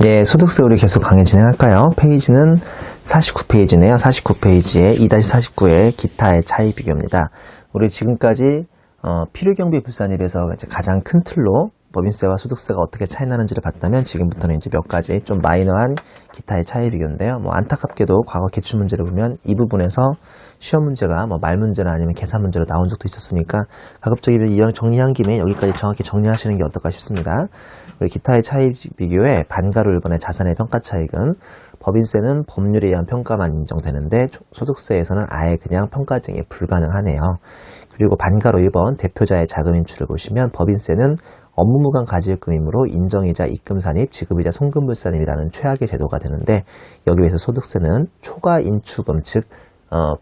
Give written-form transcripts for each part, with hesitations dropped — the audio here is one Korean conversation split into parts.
네, 소득세 우리 계속 강의 진행할까요? 페이지는 49페이지네요. 49페이지에 2-49의 기타의 차이 비교입니다. 우리 지금까지 필요경비 불산입에서 이제 가장 큰 틀로 법인세와 소득세가 어떻게 차이 나는지를 봤다면, 지금부터는 이제 몇 가지 좀 마이너한 기타의 차이 비교인데요. 안타깝게도 과거 기출문제를 보면 이 부분에서 시험 문제가 말 문제나 아니면 계산 문제로 나온 적도 있었으니까 가급적이면 이 정리한 김에 여기까지 정확히 정리하시는 게 어떨까 싶습니다. 우리 기타의 차이 비교에 반가로 1번의 자산의 평가 차익은 법인세는 법률에 의한 평가만 인정되는데 소득세에서는 아예 그냥 평가 증이 불가능하네요. 그리고 반가로 1번 대표자의 자금 인출을 보시면 법인세는 업무무관 가지입금이므로 인정이자 입금산입, 지급이자 송금불산입이라는 최악의 제도가 되는데, 여기 비해서 소득세는 초과 인추금, 즉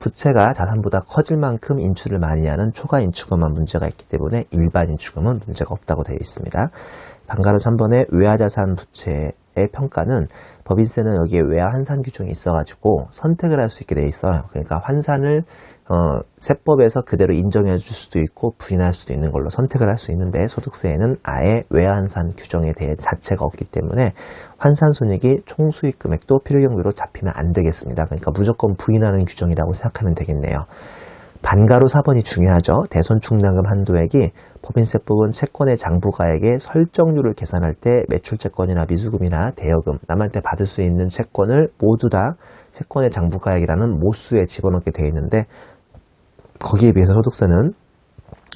부채가 자산보다 커질 만큼 인출을 많이 하는 초과 인추금만 문제가 있기 때문에 일반 인추금은 문제가 없다고 되어 있습니다. 반가로 3번의 외화자산 부채의 평가는 법인세는 여기에 외화 환산 규정이 있어가지고 선택을 할 수 있게 되어 있어요. 그러니까 환산을 세법에서 그대로 인정해 줄 수도 있고 부인할 수도 있는 걸로 선택을 할 수 있는데, 소득세에는 아예 외환산 규정에 대해 자체가 없기 때문에 환산 손익이 총수익 금액도 필요경비로 잡히면 안 되겠습니다. 그러니까 무조건 부인하는 규정이라고 생각하면 되겠네요. 반가로 4번이 중요하죠. 대손충당금 한도액이 법인세법은 채권의 장부가액의 설정률을 계산할 때 매출채권이나 미수금이나 대여금, 남한테 받을 수 있는 채권을 모두 다 채권의 장부가액이라는 모수에 집어넣게 되어 있는데, 거기에 비해서 소득세는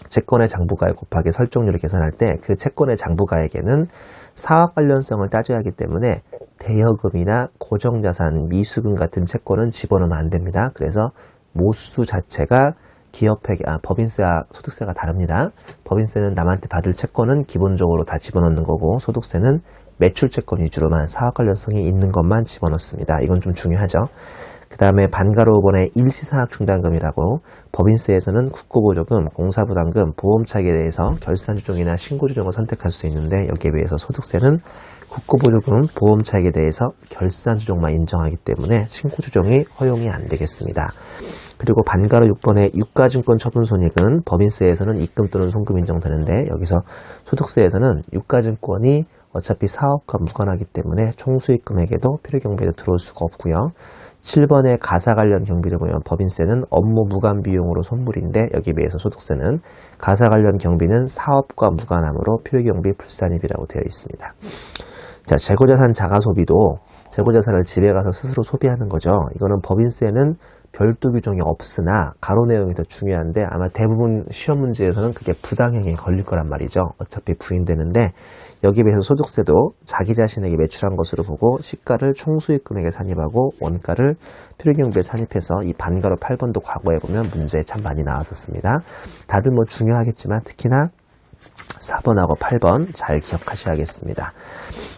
채권의 장부가액 곱하기 설정률을 계산할 때 그 채권의 장부가액에는 사업 관련성을 따져야 하기 때문에 대여금이나 고정자산, 미수금 같은 채권은 집어넣으면 안 됩니다. 그래서 모수 자체가 법인세와 소득세가 다릅니다. 법인세는 남한테 받을 채권은 기본적으로 다 집어넣는 거고, 소득세는 매출 채권 위주로만 사업 관련성이 있는 것만 집어넣습니다. 이건 좀 중요하죠. 그 다음에 반가로 5번의 일시산학중단금이라고, 법인세에서는 국고보조금, 공사부담금, 보험차익에 대해서 결산조정이나 신고조정을 선택할 수 있는데, 여기에 비해서 소득세는 국고보조금, 보험차익에 대해서 결산조정만 인정하기 때문에 신고조정이 허용이 안 되겠습니다. 그리고 반가로 6번의 유가증권 처분손익은 법인세에서는 입금 또는 송금 인정되는데, 여기서 소득세에서는 유가증권이 어차피 사업과 무관하기 때문에 총수익 금액에도 필요경비에도 들어올 수가 없고요. 7번의 가사 관련 경비를 보면 법인세는 업무 무관 비용으로 손물인데, 여기에 비해서 소득세는 가사 관련 경비는 사업과 무관하므로 필요경비 불산입이라고 되어 있습니다. 자, 재고자산 자가소비도 재고자산을 집에 가서 스스로 소비하는 거죠. 이거는 법인세는 별도 규정이 없으나 가로 내용이 더 중요한데, 아마 대부분 시험 문제에서는 그게 부당행위에 걸릴 거란 말이죠. 어차피 부인되는데, 여기에 비해서 소득세도 자기 자신에게 매출한 것으로 보고 시가를 총수익 금액에 산입하고 원가를 필요경비에 산입해서, 이 반가로 8번도 과거에 보면 문제에 참 많이 나왔었습니다. 다들 중요하겠지만 특히나 4번하고 8번 잘 기억하셔야겠습니다.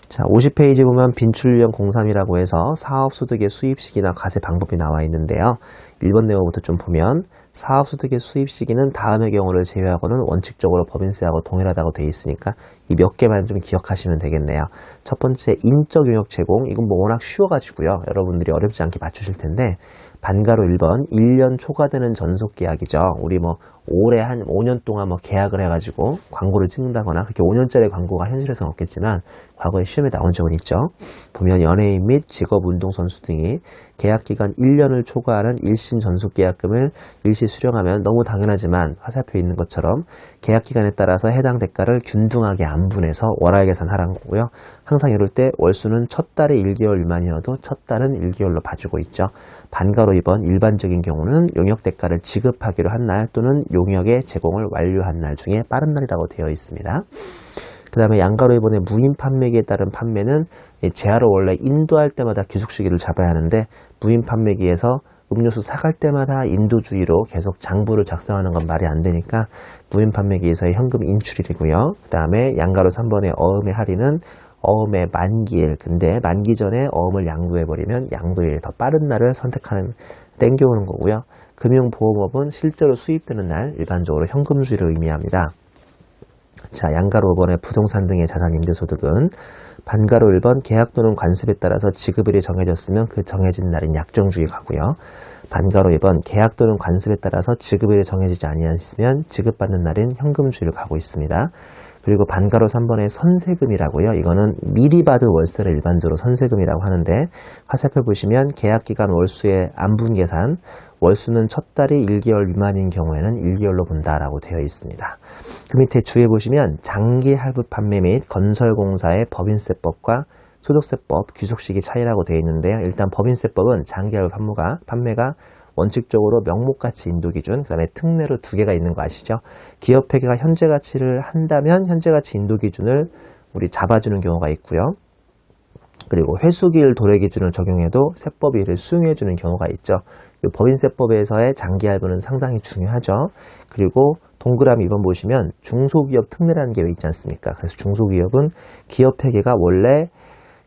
자, 50페이지 보면 빈출유형 03이라고 해서 사업소득의 수입시기나 과세 방법이 나와 있는데요. 1번 내용부터 좀 보면, 사업소득의 수입시기는 다음의 경우를 제외하고는 원칙적으로 법인세하고 동일하다고 되어 있으니까 이 몇 개만 좀 기억하시면 되겠네요. 첫 번째, 인적 용역 제공. 이건 워낙 쉬워가지고요, 여러분들이 어렵지 않게 맞추실 텐데, 반가로 1번 1년 초과되는 전속계약이죠. 우리 올해 한 5년 동안 계약을 해가지고 광고를 찍는다거나, 그렇게 5년짜리 광고가 현실에서는 없겠지만 과거에 시험에 나온 적은 있죠. 보면 연예인 및 직업운동선수 등이 계약기간 1년을 초과하는 일신 전속계약금을 일시 수령하면 너무 당연하지만 화살표 있는 것처럼 계약기간에 따라서 해당 대가를 균등하게 안분해서 월화에 계산하라는 거고요. 항상 이럴 때 월수는 첫 달에 1개월 미만이어도 첫 달은 1개월로 봐주고 있죠. 반가로 2번 일반적인 경우는 용역 대가를 지급하기로 한 날 또는 용역의 제공을 완료한 날 중에 빠른 날이라고 되어 있습니다. 그 다음에 양가로 2번의 무인 판매기에 따른 판매는 제하로 원래 인도할 때마다 기숙시기를 잡아야 하는데, 무인 판매기에서 음료수 사갈 때마다 인도주의로 계속 장부를 작성하는 건 말이 안 되니까 무인 판매기에서의 현금 인출일이고요. 그 다음에 양가로 3번의 어음의 할인은 어음의 만기일, 근데 만기 전에 어음을 양도해버리면 양도일 더 빠른 날을 선택하는, 땡겨오는 거고요. 금융보험업은 실제로 수입되는 날, 일반적으로 현금수일을 의미합니다. 자, 양가로 5번의 부동산 등의 자산 임대소득은 반가로 1번 계약 또는 관습에 따라서 지급일이 정해졌으면 그 정해진 날인 약정주의 가고요. 반가로 2번 계약 또는 관습에 따라서 지급일이 정해지지 아니했으면 지급받는 날인 현금주의를 가고 있습니다. 그리고 반가로 3번에 선세금이라고요. 이거는 미리 받은 월세를 일반적으로 선세금이라고 하는데 화살표 보시면 계약기간 월수의 안분 계산, 월수는 첫 달이 1개월 미만인 경우에는 1개월로 본다라고 되어 있습니다. 그 밑에 주에 보시면 장기 할부 판매 및 건설공사의 법인세법과 소득세법 귀속시기 차이라고 되어 있는데요. 일단 법인세법은 장기 할부 판매가 원칙적으로 명목가치 인도기준, 그 다음에 특례로 두 개가 있는 거 아시죠? 기업회계가 현재가치를 한다면 현재가치 인도기준을 우리 잡아주는 경우가 있고요. 그리고 회수기일 도래기준을 적용해도 세법이 이를 수용해주는 경우가 있죠. 이 법인세법에서의 장기할부는 상당히 중요하죠. 그리고 동그라미 2번 보시면 중소기업 특례라는 게 왜 있지 않습니까? 그래서 중소기업은 기업회계가 원래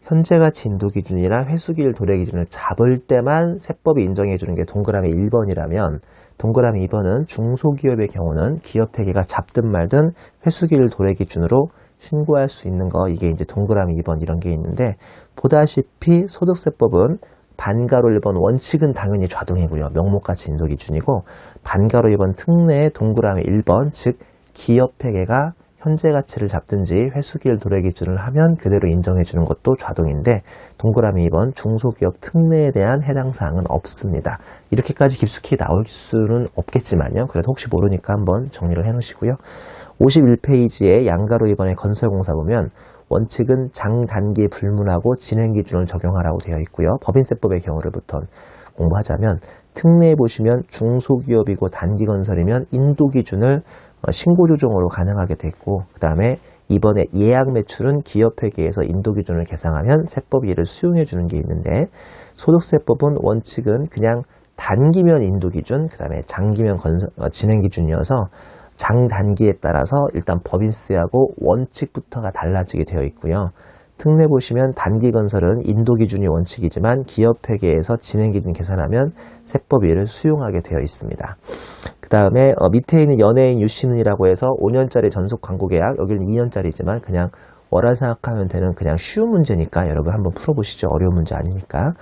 현재가치 인도기준이나 회수기일 도래기준을 잡을 때만 세법이 인정해주는 게 동그라미 1번이라면 동그라미 2번은 중소기업의 경우는 기업회계가 잡든 말든 회수기일 도래기준으로 신고할 수 있는 거, 이게 이제 동그라미 2번 이런 게 있는데, 보다시피 소득세법은 반가로 1번 원칙은 당연히 좌동이고요. 명목가치 인도기준이고, 반가로 2번 특례의 동그라미 1번, 즉 기업회계가 현재 가치를 잡든지 회수기일 도래기준을 하면 그대로 인정해주는 것도 좌동인데, 동그라미 2번 중소기업 특례에 대한 해당 사항은 없습니다. 이렇게까지 깊숙이 나올 수는 없겠지만요. 그래도 혹시 모르니까 한번 정리를 해 놓으시고요. 51페이지에 양가로 2번의 건설공사 보면 원칙은 장단기 불문하고 진행기준을 적용하라고 되어 있고요. 법인세법의 경우를부터 공부하자면 특례에 보시면 중소기업이고 단기건설이면 인도기준을 신고조정으로 가능하게 됐고, 그 다음에 이번에 예약매출은 기업회계에서 인도기준을 계상하면 세법이 이를 수용해주는 게 있는데, 소득세법은 원칙은 그냥 단기면 인도기준, 그 다음에 장기면 진행기준이어서 장단기에 따라서 일단 법인세하고 원칙부터가 달라지게 되어 있고요. 특례 보시면 단기건설은 인도기준이 원칙이지만 기업회계에서 진행기준 계산하면 세법이 이를 수용하게 되어 있습니다. 그 다음에 밑에 있는 연예인 유씨는이라고 해서 5년짜리 전속 광고계약, 여기는 2년짜리지만 그냥 월화 생각하면 되는 그냥 쉬운 문제니까 여러분 한번 풀어보시죠. 어려운 문제 아니니까.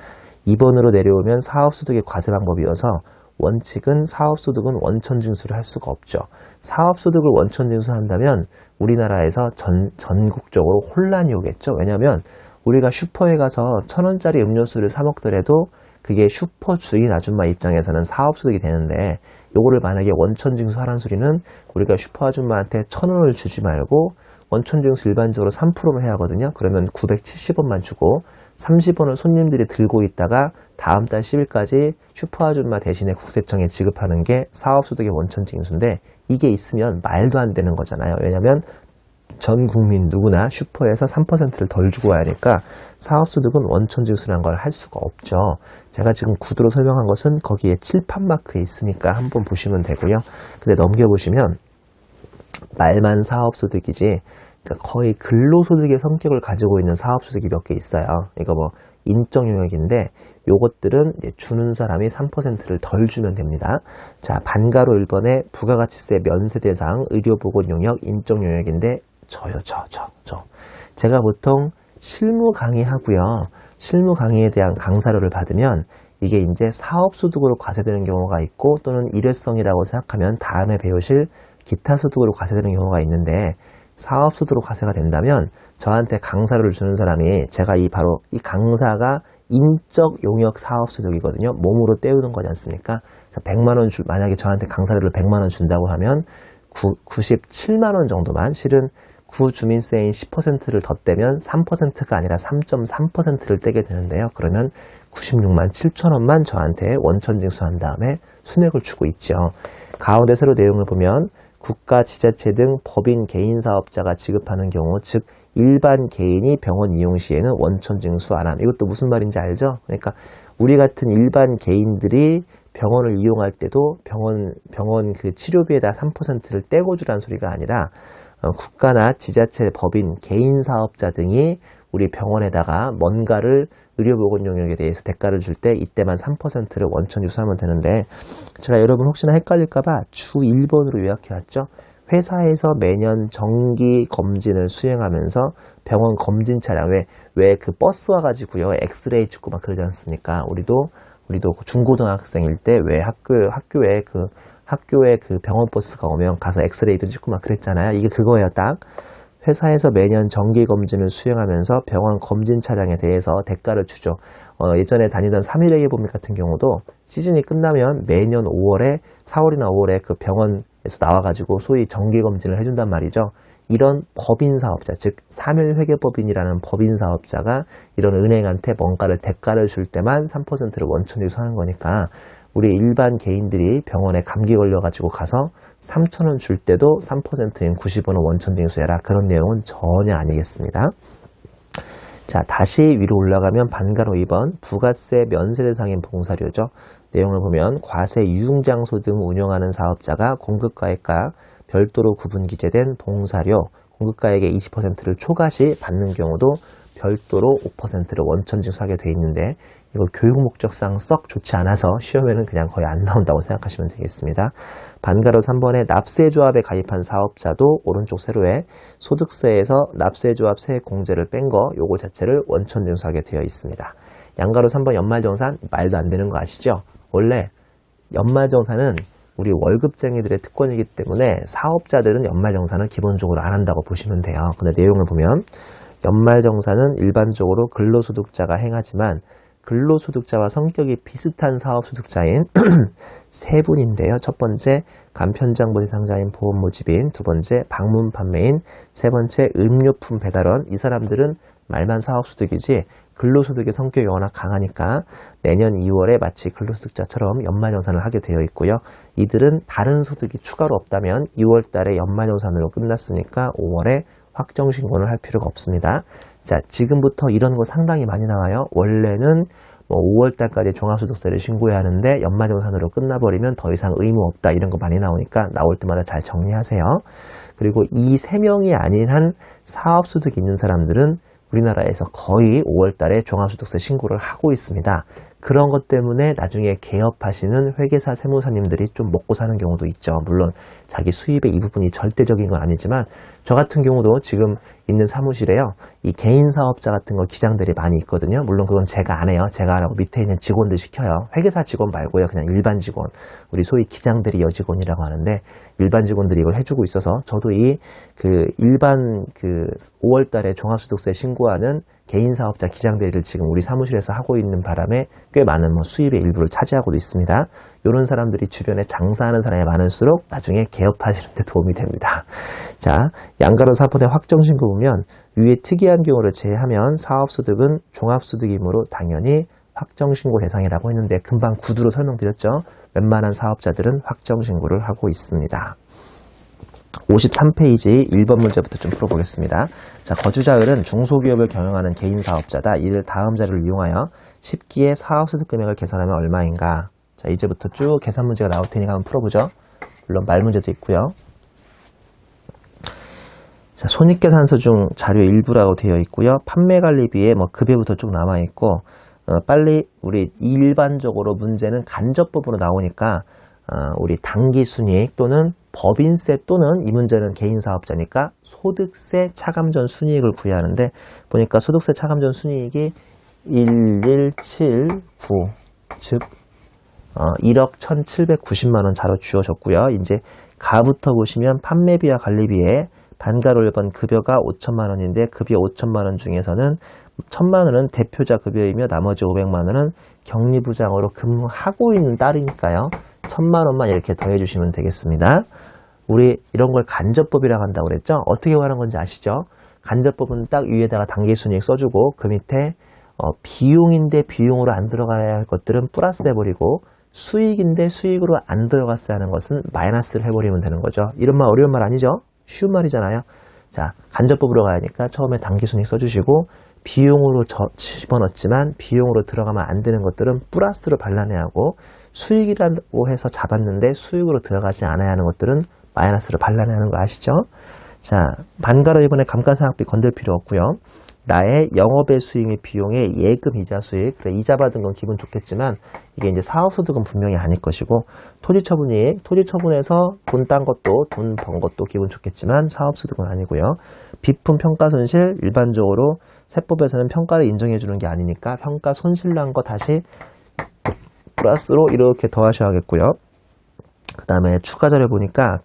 2번으로 내려오면 사업소득의 과세 방법이어서 원칙은 사업소득은 원천징수를 할 수가 없죠. 사업소득을 원천징수한다면 우리나라에서 전국적으로 혼란이 오겠죠. 왜냐하면 우리가 슈퍼에 가서 1,000원짜리 음료수를 사 먹더라도 그게 슈퍼 주인 아줌마 입장에서는 사업소득이 되는데, 요거를 만약에 원천징수하라는 소리는 우리가 슈퍼 아줌마한테 1,000원을 주지 말고 원천징수 일반적으로 3%만 해야 하거든요. 그러면 970원만 주고 30원을 손님들이 들고 있다가 다음 달 10일까지 슈퍼 아줌마 대신에 국세청에 지급하는 게 사업소득의 원천징수인데, 이게 있으면 말도 안 되는 거잖아요. 왜냐하면 전 국민 누구나 슈퍼에서 3%를 덜 주고 와야 하니까 사업소득은 원천징수라는 걸 할 수가 없죠. 제가 지금 구두로 설명한 것은 거기에 칠판 마크에 있으니까 한번 보시면 되고요. 근데 넘겨보시면 말만 사업소득이지, 그러니까 거의 근로소득의 성격을 가지고 있는 사업소득이 몇 개 있어요. 이거 뭐 인적 용역인데 요것들은 주는 사람이 3%를 덜 주면 됩니다. 자, 반가로 1번에 부가가치세 면세 대상 의료보건 용역 인적 용역인데 저요. 제가 보통 실무 강의하고요. 실무 강의에 대한 강사료를 받으면 이게 이제 사업소득으로 과세되는 경우가 있고, 또는 일회성이라고 생각하면 다음에 배우실 기타 소득으로 과세되는 경우가 있는데, 사업소득으로 과세가 된다면 저한테 강사료를 주는 사람이, 제가 바로 이 강사가 인적 용역 사업소득이거든요. 몸으로 때우는 거지 않습니까? 100만원 만약에 저한테 강사료를 100만원 준다고 하면 97만원 정도만, 실은 구주민세인 10%를 덧대면 3%가 아니라 3.3%를 떼게 되는데요. 그러면 96만 7천원만 저한테 원천징수한 다음에 순액을 주고 있죠. 가운데 세로 내용을 보면 국가, 지자체 등 법인, 개인 사업자가 지급하는 경우, 즉 일반 개인이 병원 이용 시에는 원천징수 안 함. 이것도 무슨 말인지 알죠? 그러니까 우리 같은 일반 개인들이 병원을 이용할 때도 병원 그 치료비에다 3%를 떼고 주라는 소리가 아니라, 국가나 지자체, 법인, 개인 사업자 등이 우리 병원에다가 뭔가를 의료보건 용역에 대해서 대가를 줄 때 이때만 3%를 원천징수하면 되는데, 제가 여러분 혹시나 헷갈릴까봐 주 1번으로 요약해왔죠. 회사에서 매년 정기 검진을 수행하면서 병원 검진 차량, 왜 그 버스 와가지고요 엑스레이 찍고 막 그러지 않습니까? 우리도 중고등학생일 때 왜 학교에 그 병원 버스가 오면 가서 엑스레이도 찍고 막 그랬잖아요. 이게 그거예요. 딱 회사에서 매년 정기검진을 수행하면서 병원 검진 차량에 대해서 대가를 주죠. 예전에 다니던 3일의 보험 같은 경우도 시즌이 끝나면 매년 5월에 4월이나 5월에 그 병원에서 나와가지고 소위 정기검진을 해준단 말이죠. 이런 법인사업자, 즉 3일회계법인이라는 법인사업자가 이런 은행한테 뭔가를 대가를 줄 때만 3%를 원천적으로 하는 거니까 우리 일반 개인들이 병원에 감기 걸려가지고 가서 3,000원 줄 때도 3%인 90원은 원천 징수해라. 그런 내용은 전혀 아니겠습니다. 자, 다시 위로 올라가면 반가로 2번 부가세 면세 대상인 봉사료죠. 내용을 보면 과세 유흥장소 등 운영하는 사업자가 공급가액과 별도로 구분 기재된 봉사료, 공급가액의 20%를 초과시 받는 경우도 별도로 5%를 원천 징수하게 돼 있는데 이거 교육 목적상 썩 좋지 않아서 시험에는 그냥 거의 안 나온다고 생각하시면 되겠습니다. 반가로 3번에 납세조합에 가입한 사업자도 오른쪽 세로에 소득세에서 납세조합 세액 공제를 뺀 거 요거 자체를 원천 징수하게 되어 있습니다. 양가로 3번 연말정산 말도 안 되는 거 아시죠? 원래 연말정산은 우리 월급쟁이들의 특권이기 때문에 사업자들은 연말정산을 기본적으로 안 한다고 보시면 돼요. 근데 내용을 보면 연말정산은 일반적으로 근로소득자가 행하지만 근로소득자와 성격이 비슷한 사업소득자인 세 분인데요. 첫 번째 간편장부 대상자인 보험 모집인, 두 번째 방문 판매인, 세 번째 음료품 배달원. 이 사람들은 말만 사업소득이지 근로소득의 성격이 워낙 강하니까 내년 2월에 마치 근로소득자처럼 연말정산을 하게 되어 있고요. 이들은 다른 소득이 추가로 없다면 2월 달에 연말정산으로 끝났으니까 5월에 확정신고를 할 필요가 없습니다. 자, 지금부터 이런 거 상당히 많이 나와요. 원래는 5월 달까지 종합소득세를 신고해야 하는데 연말정산으로 끝나버리면 더 이상 의무 없다. 이런 거 많이 나오니까 나올 때마다 잘 정리하세요. 그리고 이 3명이 아닌 한 사업소득이 있는 사람들은 우리나라에서 거의 5월 달에 종합소득세 신고를 하고 있습니다. 그런 것 때문에 나중에 개업하시는 회계사 세무사님들이 좀 먹고 사는 경우도 있죠. 물론 자기 수입의 이 부분이 절대적인 건 아니지만 저 같은 경우도 지금 있는 사무실에요. 이 개인 사업자 같은 거 기장들이 많이 있거든요. 물론 그건 제가 안 해요. 제가 안 하고 밑에 있는 직원들 시켜요. 회계사 직원 말고요. 그냥 일반 직원. 우리 소위 기장들이 여직원이라고 하는데 일반 직원들이 이걸 해주고 있어서 저도 일반 5월 달에 종합소득세 신고하는 개인 사업자 기장대리를 지금 우리 사무실에서 하고 있는 바람에 꽤 많은 수입의 일부를 차지하고도 있습니다. 이런 사람들이 주변에 장사하는 사람이 많을수록 나중에 개업하시는 데 도움이 됩니다. 자, 양가로 4번의 확정신고 보면 위에 특이한 경우를 제외하면 사업소득은 종합소득이므로 당연히 확정신고 대상이라고 했는데 금방 구두로 설명드렸죠. 웬만한 사업자들은 확정신고를 하고 있습니다. 53페이지 1번 문제부터 좀 풀어보겠습니다. 자, 거주자율은 중소기업을 경영하는 개인 사업자다. 이를 다음 자료를 이용하여 10기의 사업소득 금액을 계산하면 얼마인가? 자, 이제부터 쭉 계산 문제가 나올 테니까 한번 풀어보죠. 물론 말 문제도 있고요. 자, 손익계산서 중 자료 일부라고 되어 있고요. 판매관리비에 급여부터 쭉 남아 있고 빨리 우리 일반적으로 문제는 간접법으로 나오니까 우리 당기순이익 또는 법인세 또는 이 문제는 개인 사업자니까 소득세 차감전 순이익을 구해야 하는데 보니까 소득세 차감전 순이익이 1179 즉 1억 1790만원 자로 주어졌고요. 이제 가부터 보시면 판매비와 관리비에 반가로 1번 급여가 5천만원인데 급여 5천만원 중에서는 1,000만원은 대표자 급여이며 나머지 500만원은 격리부장으로 근무하고 있는 딸이니까요. 1,000만원만 이렇게 더해주시면 되겠습니다. 우리 이런 걸 간접법이라고 한다고 그랬죠? 어떻게 하는 건지 아시죠? 간접법은 딱 위에다가 당기순이익 써주고 그 밑에 비용인데 비용으로 안 들어가야 할 것들은 플러스 해버리고 수익인데 수익으로 안 들어갔어야 하는 것은 마이너스를 해버리면 되는 거죠. 이런 말 어려운 말 아니죠? 쉬운 말이잖아요. 자, 간접법으로 가야니까 처음에 당기순이익 써주시고 비용으로 집어넣었지만 비용으로 들어가면 안 되는 것들은 플러스로 발라내야 하고 수익이라고 해서 잡았는데 수익으로 들어가지 않아야 하는 것들은 마이너스로 발라내야 하는 거 아시죠? 자, 반가로 이번에 감가상각비 건들 필요 없고요. 나의 영업의 수익 및 비용의 예금 이자 수익, 그래 이자 받은 건 기분 좋겠지만 이게 이제 사업소득은 분명히 아닐 것이고 토지처분이익, 토지처분에서 돈 딴 것도 돈 번 것도 기분 좋겠지만 사업소득은 아니고요. 비품 평가손실 일반적으로 세법에서는 평가를 인정해 주는 게 아니니까 평가 손실 난 거 다시 플러스로 이렇게 더하셔야겠고요. 그 다음에 추가 자료 보니까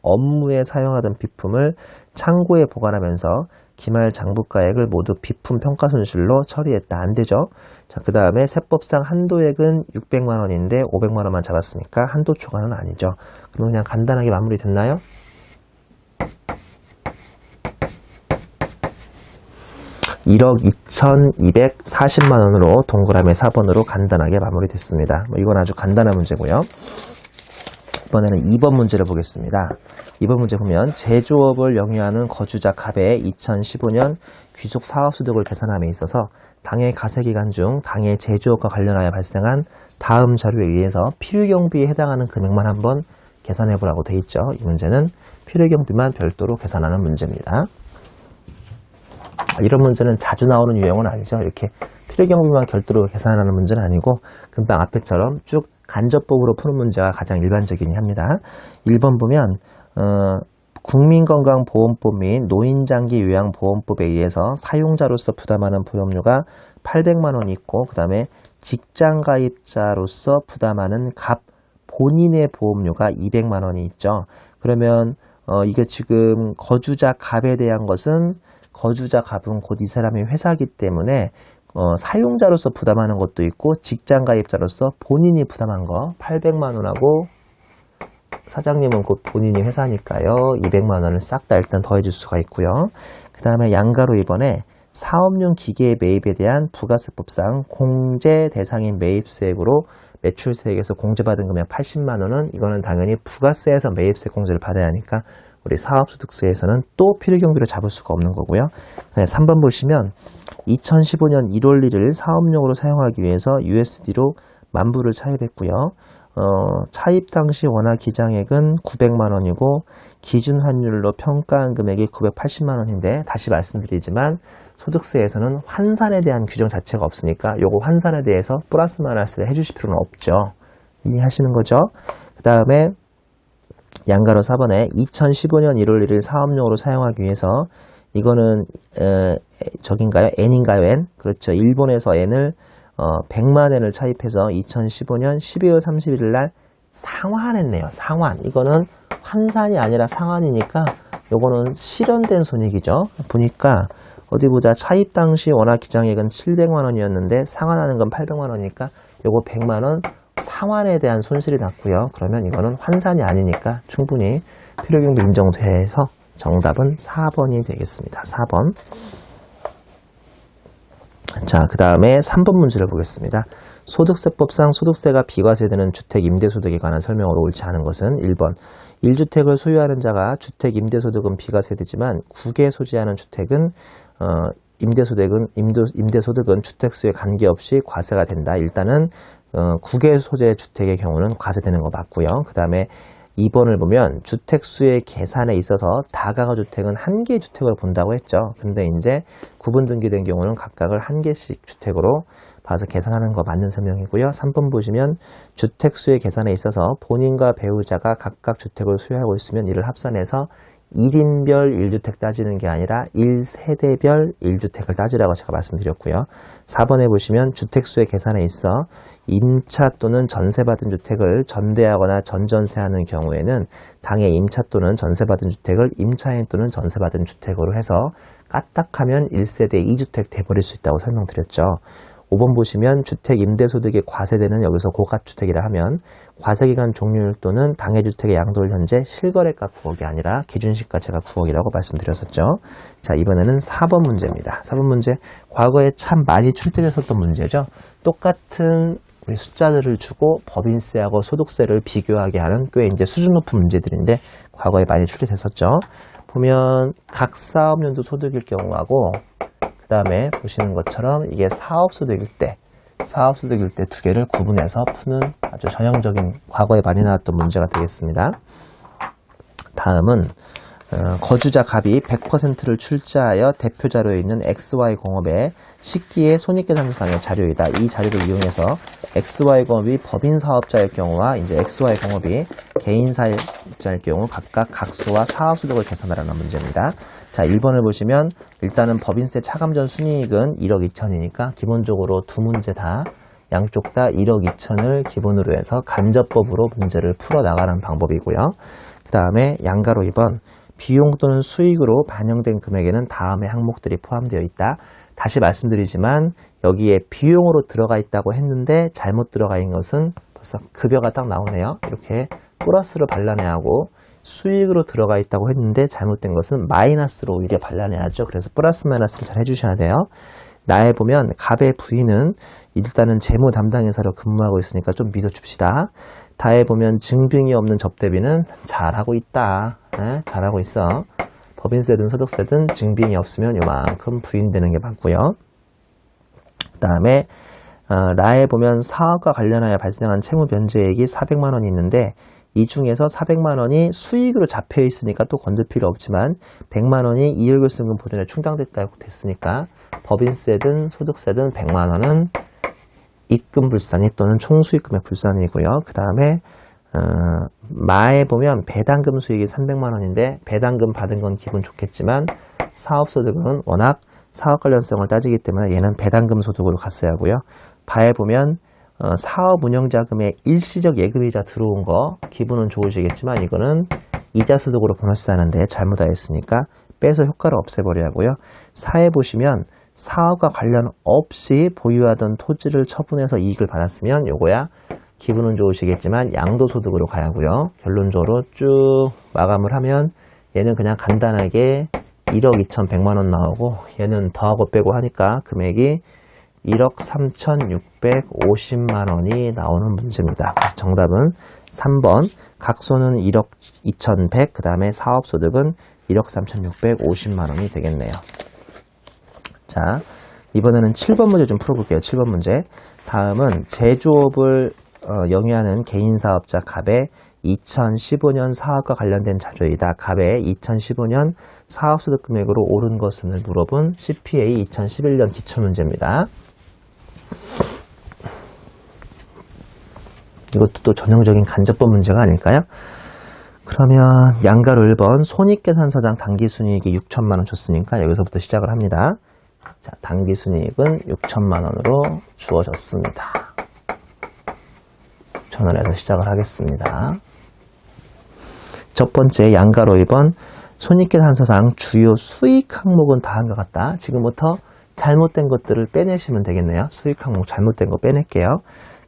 업무에 사용하던 비품을 창고에 보관하면서 기말 장부가액을 모두 비품 평가 손실로 처리했다. 안 되죠. 자, 그 다음에 세법상 한도액은 600만 원인데 500만 원만 잡았으니까 한도 초과는 아니죠. 그럼 그냥 간단하게 마무리됐나요? 1억 2,240만 원으로 동그라미 4번으로 간단하게 마무리됐습니다. 이건 아주 간단한 문제고요. 이번에는 2번 문제를 보겠습니다. 2번 문제 보면 제조업을 영위하는 거주자 갑의 2015년 귀속 사업소득을 계산함에 있어서 당해 가세기간 중 당해 제조업과 관련하여 발생한 다음 자료에 의해서 필요경비에 해당하는 금액만 한번 계산해보라고 돼 있죠. 이 문제는 필요경비만 별도로 계산하는 문제입니다. 이런 문제는 자주 나오는 유형은 아니죠. 이렇게 필요경비만 별도로 계산하는 문제는 아니고 금방 앞에처럼 쭉 간접법으로 푸는 문제가 가장 일반적이긴 합니다. 1번 보면 국민건강보험법 및 노인장기요양보험법에 의해서 사용자로서 부담하는 보험료가 800만 원이 있고 그 다음에 직장가입자로서 부담하는 갑 본인의 보험료가 200만 원이 있죠. 그러면 이게 지금 거주자 갑에 대한 것은 거주자 갑은 곧 이 사람의 회사이기 때문에 사용자로서 부담하는 것도 있고 직장가입자로서 본인이 부담한 거 800만 원하고 사장님은 곧 본인이 회사니까요. 200만 원을 싹 다 일단 더해줄 수가 있고요. 그 다음에 양가로 이번에 사업용 기계의 매입에 대한 부가세법상 공제 대상인 매입세액으로 매출세액에서 공제받은 금액 80만 원은 이거는 당연히 부가세에서 매입세 공제를 받아야 하니까 우리 사업소득세에서는 또 필요경비로 잡을 수가 없는 거고요. 3번 보시면 2015년 1월 1일 사업용으로 사용하기 위해서 USD로 10,000불을 차입했고요. 차입 당시 원화 기장액은 900만 원이고 기준 환율로 평가한 금액이 980만 원인데 다시 말씀드리지만 소득세에서는 환산에 대한 규정 자체가 없으니까 요거 환산에 대해서 플러스 마이너스를 해주실 필요는 없죠. 이해하시는 거죠? 그 다음에 양가로 4번에 2015년 1월 1일 사업용으로 사용하기 위해서 이거는 저긴가요? N인가요? N? 그렇죠. 일본에서 N을 100만 엔을 차입해서 2015년 12월 31일 날 상환했네요. 상환. 이거는 환산이 아니라 상환이니까 요거는 실현된 손익이죠. 보니까 어디 보자. 차입 당시 원화 기장액은 700만 원이었는데 상환하는 건 800만 원이니까 요거 100만 원 상환에 대한 손실이 났고요. 그러면 이거는 환산이 아니니까 충분히 필요경비 인정돼서 정답은 4번이 되겠습니다. 4번. 자, 그 다음에 3번 문제를 보겠습니다. 소득세법상 소득세가 비과세되는 주택 임대소득에 관한 설명으로 옳지 않은 것은 1번 1주택을 소유하는 자가 주택 임대소득은 비과세되지만 국에 소지하는 주택은 임대소득은 주택수에 관계없이 과세가 된다. 일단은 국외 소재 주택의 경우는 과세되는 거 맞고요. 그 다음에 2번을 보면 주택수의 계산에 있어서 다가구 주택은 한 개의 주택으로 본다고 했죠. 근데 이제 구분 등기된 경우는 각각을 한 개씩 주택으로 봐서 계산하는 거 맞는 설명이고요. 3번 보시면 주택수의 계산에 있어서 본인과 배우자가 각각 주택을 소유하고 있으면 이를 합산해서 1인별 1주택 따지는 게 아니라 1세대별 1주택을 따지라고 제가 말씀드렸고요. 4번에 보시면 주택수의 계산에 있어 임차 또는 전세받은 주택을 전대하거나 전전세하는 경우에는 당해 임차 또는 전세받은 주택을 임차인 또는 전세받은 주택으로 해서 까딱하면 1세대 2주택 돼버릴 수 있다고 설명드렸죠. 5번 보시면 주택 임대소득에 과세되는 여기서 고가주택이라 하면 과세기간 종료율 또는 당해주택의 양도율 현재 실거래가 9억이 아니라 기준시가채가 9억이라고 말씀드렸었죠. 자, 이번에는 4번 문제입니다. 4번 문제 과거에 참 많이 출제됐었던 문제죠. 똑같은 우리 숫자들을 주고 법인세하고 소득세를 비교하게 하는 꽤 이제 수준 높은 문제들인데 과거에 많이 출제됐었죠. 보면 각 사업연도 소득일 경우하고 그 다음에 보시는 것처럼 이게 사업소득일 때 두 개를 구분해서 푸는 아주 전형적인 과거에 많이 나왔던 문제가 되겠습니다. 다음은 거주자 갑이 100%를 출자하여 대표자료에 있는 XY공업의 식기의 손익계산서상의 자료이다. 이 자료를 이용해서 XY공업이 법인사업자일 경우와 이제 XY공업이 개인사업자일 경우 각각 각소와 사업소득을 계산하라는 문제입니다. 자, 1번을 보시면 일단은 법인세 차감전 순이익은 1억 2천이니까 기본적으로 두 문제 다 양쪽 다 1억 2천을 기본으로 해서 간접법으로 문제를 풀어나가는 방법이고요. 그 다음에 양가로 2번 비용 또는 수익으로 반영된 금액에는 다음의 항목들이 포함되어 있다. 다시 말씀드리지만 여기에 비용으로 들어가 있다고 했는데 잘못 들어가 있는 것은 벌써 급여가 딱 나오네요. 이렇게 플러스를 발라내야 하고 수익으로 들어가 있다고 했는데 잘못된 것은 마이너스로 오히려 발라내야죠. 그래서 플러스 마이너스를 잘 해주셔야 돼요. 나에 보면 갑의 부인은 일단은 재무 담당회사로 근무하고 있으니까 좀 믿어줍시다. 다에 보면 증빙이 없는 접대비는 잘하고 있다. 네? 잘하고 있어. 법인세든 소득세든 증빙이 없으면 요만큼 부인되는 게 맞고요. 그 다음에 라에 보면 사업과 관련하여 발생한 채무 변제액이 400만 원이 있는데 이 중에서 400만 원이 수익으로 잡혀 있으니까 또 건들 필요 없지만 100만 원이 이율교수금 보전에 충당됐다고 됐으니까 법인세든 소득세든 100만 원은 입금 불산입 또는 총수익금의 불산이고요. 그 다음에 마에 보면 배당금 수익이 300만 원인데 배당금 받은 건 기분 좋겠지만 사업소득은 워낙 사업 관련성을 따지기 때문에 얘는 배당금 소득으로 갔어야 하고요. 바에 보면 사업 운영자금의 일시적 예금이자 들어온 거 기분은 좋으시겠지만 이거는 이자 소득으로 보너스 하는데 잘못하였으니까 빼서 효과를 없애버려야 하고요. 사에 보시면 사업과 관련 없이 보유하던 토지를 처분해서 이익을 받았으면 요거야 기분은 좋으시겠지만 양도소득으로 가야 하고요. 결론적으로 쭉 마감을 하면 얘는 그냥 간단하게 1억 2,100만 원 나오고 얘는 더하고 빼고 하니까 금액이 1억 3,650만 원이 나오는 문제입니다. 그래서 정답은 3번 각소는 1억 2,100, 그 다음에 사업소득은 1억 3,650만 원이 되겠네요. 자, 이번에는 7번 문제 좀 풀어볼게요. 7번 문제. 다음은 제조업을 영위하는 개인사업자 갑의 2015년 사업과 관련된 자료이다. 갑의 2015년 사업소득 금액으로 옳은 것을 물어본 CPA 2011년 기출문제입니다. 이것도 또 전형적인 간접법 문제가 아닐까요? 그러면 양가로 1번 손익계산서장 당기순이익이 6천만 원 줬으니까 여기서부터 시작을 합니다. 자, 당기순이익은 6천만 원으로 주어졌습니다. 6,000원에서 시작을 하겠습니다. 첫 번째 양가로 2번 손익계산서상 주요 수익 항목은 다음과 같다. 지금부터 잘못된 것들을 빼내시면 되겠네요. 수익 항목 잘못된 거 빼낼게요.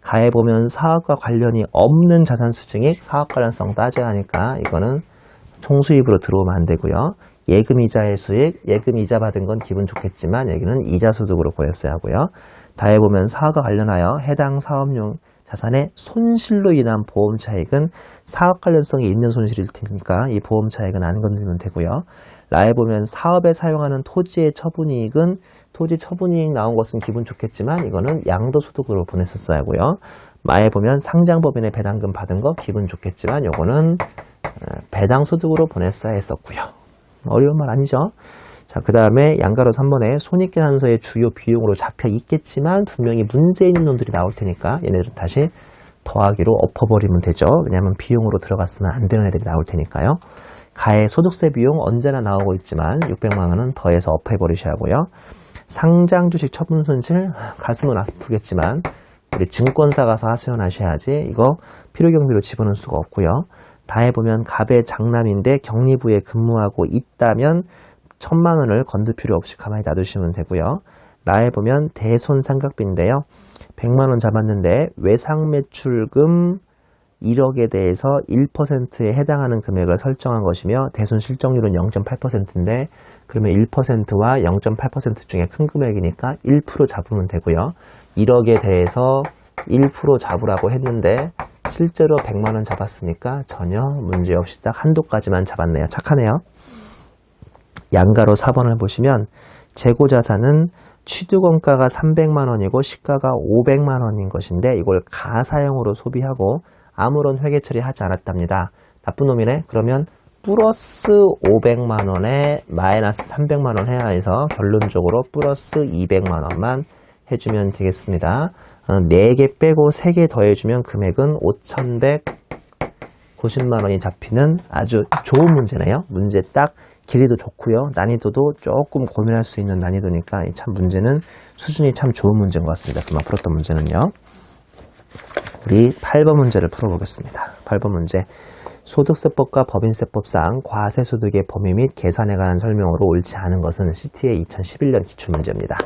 가에 보면 사업과 관련이 없는 자산 수증액, 사업 관련성 따져야 하니까 이거는 총수입으로 들어오면 안 되고요. 예금이자의 수익, 예금이자 받은 건 기분 좋겠지만 여기는 이자소득으로 보였어야 하고요. 다에 보면 사업과 관련하여 해당 사업용 자산의 손실로 인한 보험 차익은 사업 관련성이 있는 손실일 테니까 이 보험 차익은 안 건드리면 되고요. 라에 보면 사업에 사용하는 토지의 처분이익은 토지 처분이익 나온 것은 기분 좋겠지만 이거는 양도소득으로 보냈었어야 하고요. 마에 보면 상장법인의 배당금 받은 거 기분 좋겠지만 요거는 배당소득으로 보냈어야 했었고요. 어려운 말 아니죠? 자, 그 다음에 양가로 3번에 손익계산서의 주요 비용으로 잡혀 있겠지만 분명히 문제 있는 놈들이 나올 테니까 얘네들 다시 더하기로 엎어버리면 되죠. 왜냐하면 비용으로 들어갔으면 안 되는 애들이 나올 테니까요. 가의 소득세 비용 언제나 나오고 있지만 600만 원은 더해서 엎어버리셔야 하고요. 상장 주식 처분 손실 가슴은 아프겠지만 우리 증권사 가서 하소연하셔야지 이거 필요경비로 집어넣을 수가 없고요. 다에 보면 갑의 장남인데 격리부에 근무하고 있다면 1,000만 원을 건들 필요 없이 가만히 놔두시면 되고요. 라에 보면 대손상각비인데요. 100만 원 잡았는데 외상매출금 1억에 대해서 1%에 해당하는 금액을 설정한 것이며 대손실적률은 0.8%인데 그러면 1%와 0.8% 중에 큰 금액이니까 1% 잡으면 되고요. 1억에 대해서 1% 잡으라고 했는데 실제로 100만 원 잡았으니까 전혀 문제없이 딱 한도까지만 잡았네요. 착하네요. 양가로 4번을 보시면 재고자산은 취득원가가 300만 원이고 시가가 500만 원인 것인데 이걸 가사용으로 소비하고 아무런 회계 처리하지 않았답니다. 나쁜 놈이네? 그러면 플러스 500만 원에 마이너스 300만 원 해야 해서 결론적으로 플러스 200만 원만 해주면 되겠습니다. 4개 빼고 3개 더해주면 금액은 5,190만 원이 잡히는 아주 좋은 문제네요. 문제 딱 길이도 좋고요. 난이도도 조금 고민할 수 있는 난이도니까 참 문제는 수준이 참 좋은 문제인 것 같습니다. 그만 풀었던 문제는요. 우리 8번 문제를 풀어보겠습니다. 8번 문제. 소득세법과 법인세법상 과세소득의 범위 및 계산에 관한 설명으로 옳지 않은 것은 CT의 2011년 기출문제입니다.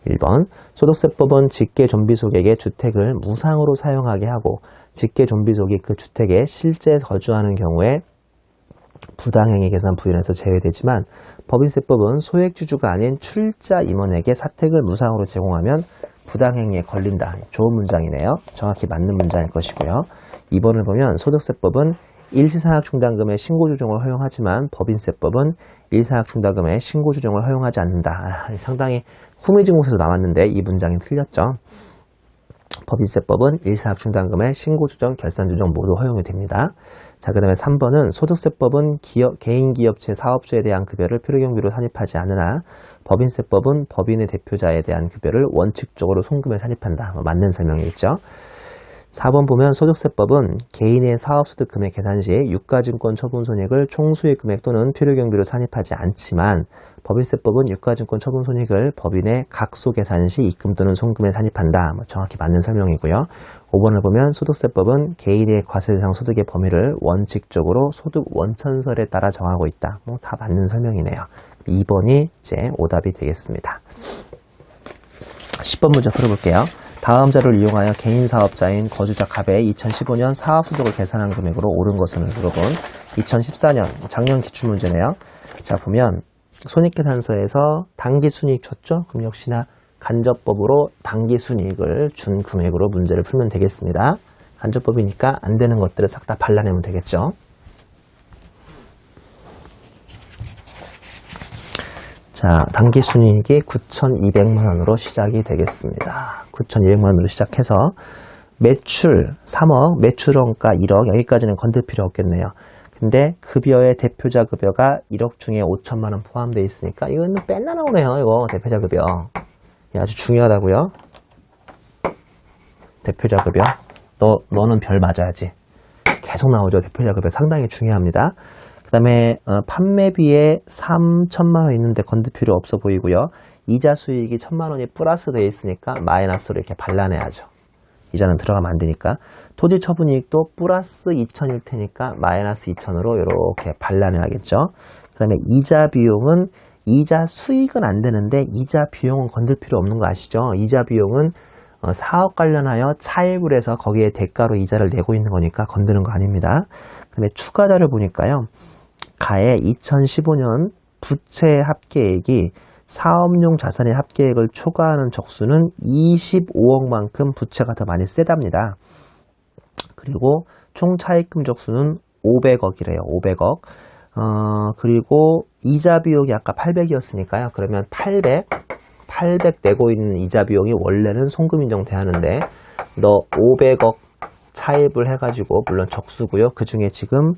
1번, 소득세법은 직계존비속에게 주택을 무상으로 사용하게 하고 직계존비속이 그 주택에 실제 거주하는 경우에 부당행위 계산 부연에서 제외되지만 법인세법은 소액주주가 아닌 출자 임원에게 사택을 무상으로 제공하면 부당행위에 걸린다. 좋은 문장이네요. 정확히 맞는 문장일 것이고요. 2번을 보면 소득세법은 일시상학중단금의 신고조정을 허용하지만 법인세법은 일시상학중단금의 신고조정을 허용하지 않는다. 상당히 후미진 곳에서 나왔는데 이 문장이 틀렸죠. 법인세법은 일시상학중단금의 신고조정, 결산조정 모두 허용이 됩니다. 자, 그 다음에 3번은 소득세법은 개인기업체 사업주에 대한 급여를 필요경비로 산입하지 않으나 법인세법은 법인의 대표자에 대한 급여를 원칙적으로 송금에 산입한다. 맞는 설명이겠죠. 4번 보면 소득세법은 개인의 사업소득 금액 계산 시 유가증권 처분손익을 총수익 금액 또는 필요경비로 산입하지 않지만 법인세법은 유가증권 처분손익을 법인의 각소 계산 시 입금 또는 송금에 산입한다. 정확히 맞는 설명이고요. 5번을 보면 소득세법은 개인의 과세대상 소득의 범위를 원칙적으로 소득 원천설에 따라 정하고 있다. 다 맞는 설명이네요. 2번이 이제 오답이 되겠습니다. 10번 문제 풀어볼게요. 다음 자료를 이용하여 개인 사업자인 거주자 갑의 2015년 사업소득을 계산한 금액으로 옳은 것을 물어본 2014년 작년 기출문제네요. 자, 보면 손익계산서에서 당기순이익 줬죠? 그럼 역시나 간접법으로 당기순이익을 준 금액으로 문제를 풀면 되겠습니다. 간접법이니까 안 되는 것들을 싹 다 발라내면 되겠죠. 자, 당기순이익이 9,200만 원으로 시작이 되겠습니다. 9,200만 원으로 시작해서 매출 3억, 매출원가 1억, 여기까지는 건들 필요 없겠네요. 근데 급여의 대표자 급여가 1억 중에 5천만 원 포함되어 있으니까 이거는 뺄라 나오네요. 이거 대표자 급여. 아주 중요하다고요. 대표자 급여. 너는 별 맞아야지. 계속 나오죠. 대표자 급여 상당히 중요합니다. 그 다음에 판매비에 3천만 원 있는데 건들 필요 없어 보이고요. 이자 수익이 1,000만 원이 플러스 되어 있으니까 마이너스로 이렇게 발라내야죠. 이자는 들어가면 안 되니까. 토지 처분이익도 플러스 2천일 테니까 마이너스 2천으로 이렇게 발라내야겠죠. 그 다음에 이자 비용은 이자 수익은 안 되는데 이자 비용은 건들 필요 없는 거 아시죠? 이자 비용은 사업 관련하여 차입을 해서 거기에 대가로 이자를 내고 있는 거니까 건드는 거 아닙니다. 그 다음에 추가자료 보니까요. 가의 2015년 부채 합계액이 사업용 자산의 합계액을 초과하는 적수는 25억만큼 부채가 더 많이 세답니다. 그리고 총 차입금 적수는 500억이래요. 500억. 그리고 이자 비용이 아까 800이었으니까요. 그러면 800 내고 있는 이자 비용이 원래는 송금 인정돼야 하는데 너 500억 차입을 해가지고 물론 적수고요. 그 중에 지금